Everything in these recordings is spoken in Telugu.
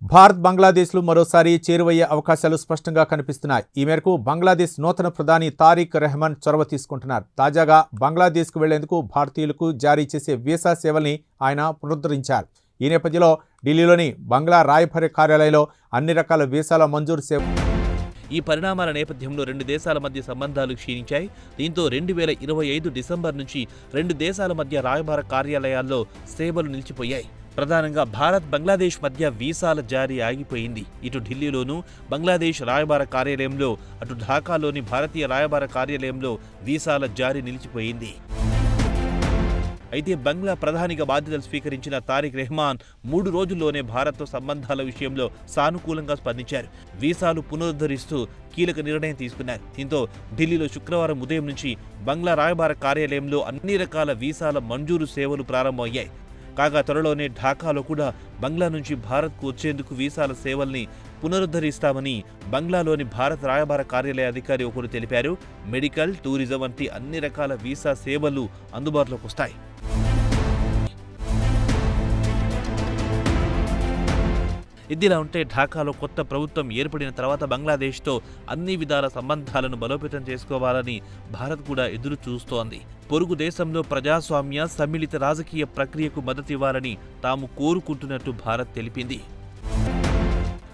భారత్ బంగ్లాదేశ్లు మరోసారి చేరువయ్యే అవకాశాలు స్పష్టంగా కనిపిస్తున్నాయి. ఈ మేరకు బంగ్లాదేశ్ నూతన ప్రధాని తారిక్ రెహమాన్ చొరవ తీసుకుంటున్నారు. తాజాగా బంగ్లాదేశ్కు వెళ్లేందుకు భారతీయులకు జారీ చేసే వీసా సేవల్ని ఆయన పునరుద్ధరించారు. ఈ నేపథ్యంలో ఢిల్లీలోని బంగ్లా రాయబార కార్యాలయంలో అన్ని రకాల వీసాల మంజూరు సేవ. ఈ పరిణామాల నేపథ్యంలో రెండు దేశాల మధ్య సంబంధాలు క్షీణించాయి. దీంతో 2025 డిసెంబర్ నుంచి రెండు దేశాల మధ్య రాయబార కార్యాలయాల్లో సేవలు నిలిచిపోయాయి. ప్రధానంగా భారత్ బంగ్లాదేశ్ మధ్య వీసాల జారీ ఆగిపోయింది. ఇటు ఢిల్లీలోనూ బంగ్లాదేశ్ రాయబార కార్యాలయంలో, అటు ఢాకాలోని భారతీయ రాయబార కార్యాలయంలో వీసాల జారీ నిలిచిపోయింది. అయితే బంగ్లా ప్రధానిగా బాధ్యతలు స్వీకరించిన తారిక్ రెహమాన్ 3 రోజుల్లోనే భారత్తో సంబంధాల విషయంలో సానుకూలంగా స్పందించారు. వీసాలు పునరుద్ధరిస్తూ కీలక నిర్ణయం తీసుకున్నారు. దీంతో ఢిల్లీలో శుక్రవారం ఉదయం నుంచి బంగ్లా రాయబార కార్యాలయంలో అన్ని రకాల వీసాల మంజూరు సేవలు ప్రారంభమయ్యాయి. కాగా త్వరలోనే ఢాకాలో కూడా బంగ్లా నుంచి భారత్కు వచ్చేందుకు వీసాల సేవల్ని పునరుద్ధరిస్తామని బంగ్లాలోని భారత రాయబార కార్యాలయ అధికారి ఒకరు తెలిపారు. మెడికల్, టూరిజం వంటి అన్ని రకాల వీసా సేవలు అందుబాటులోకి వస్తాయి. ఇదిలా ఉంటే ఢాకాలో కొత్త ప్రభుత్వం ఏర్పడిన తర్వాత బంగ్లాదేశ్తో అన్ని విధాల సంబంధాలను బలోపేతం చేసుకోవాలని భారత్ కూడా ఎదురు చూస్తోంది. పొరుగు దేశంలో ప్రజాస్వామ్య సమ్మిళిత రాజకీయ ప్రక్రియకు మద్దతివ్వాలని తాము కోరుకుంటున్నట్టు భారత్ తెలిపింది.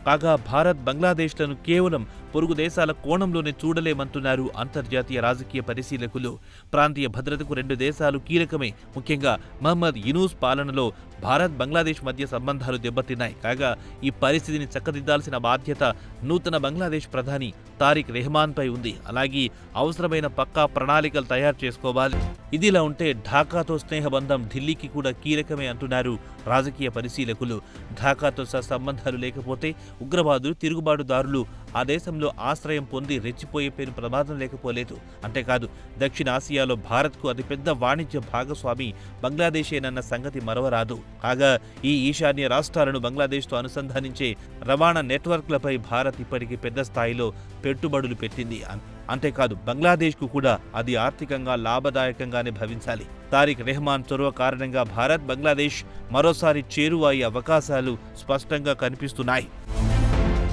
కాగా భారత్ బంగ్లాదేశ్లను కేవలం పొరుగు దేశాల కోణంలోనే చూడలేమంటున్నారు అంతర్జాతీయ రాజకీయ పరిశీలకులు. ప్రాంతీయ భద్రతకు రెండు దేశాలు కీలకమే. ముఖ్యంగా మహమ్మద్ యూనూస్ పాలనలో భారత్ బంగ్లాదేశ్ మధ్య సంబంధాలు దెబ్బతిన్నాయి. కాగా ఈ పరిస్థితిని చక్కదిద్దాల్సిన బాధ్యత నూతన బంగ్లాదేశ్ ప్రధాని తారిక్ రెహమాన్పై ఉంది. అలాగే అవసరమైన పక్కా ప్రణాళికలు తయారు చేసుకోవాలి. ఇదిలా ఉంటే ఢాకాతో స్నేహబంధం ఢిల్లీకి కూడా కీలకమే అంటున్నారు రాజకీయ పరిశీలకులు. ఢాకాతో సంబంధాలు లేకపోతే ఉగ్రవాదులు, తిరుగుబాటుదారులు ఆ దేశంలో ఆశ్రయం పొంది రెచ్చిపోయే పేరు ప్రమాదం లేకపోలేదు. అంతేకాదు దక్షిణ ఆసియాలో భారత్కు అతిపెద్ద వాణిజ్య భాగస్వామి బంగ్లాదేశేనన్న సంగతి మరవరాదు. కాగా ఈ ఈశాన్య రాష్ట్రాలను బంగ్లాదేశ్తో అనుసంధానించే రవాణా నెట్వర్క్లపై భారత్ ఇప్పటికీ పెద్ద స్థాయిలో పెట్టుబడులు పెట్టింది. అంతేకాదు బంగ్లాదేశ్కు కూడా అది ఆర్థికంగా లాభదాయకంగానే భావించాలి. తారిక్ రెహమాన్ చొరవ కారణంగా భారత్ బంగ్లాదేశ్ మరోసారి చేరువ అయ్యే అవకాశాలు స్పష్టంగా కనిపిస్తున్నాయి.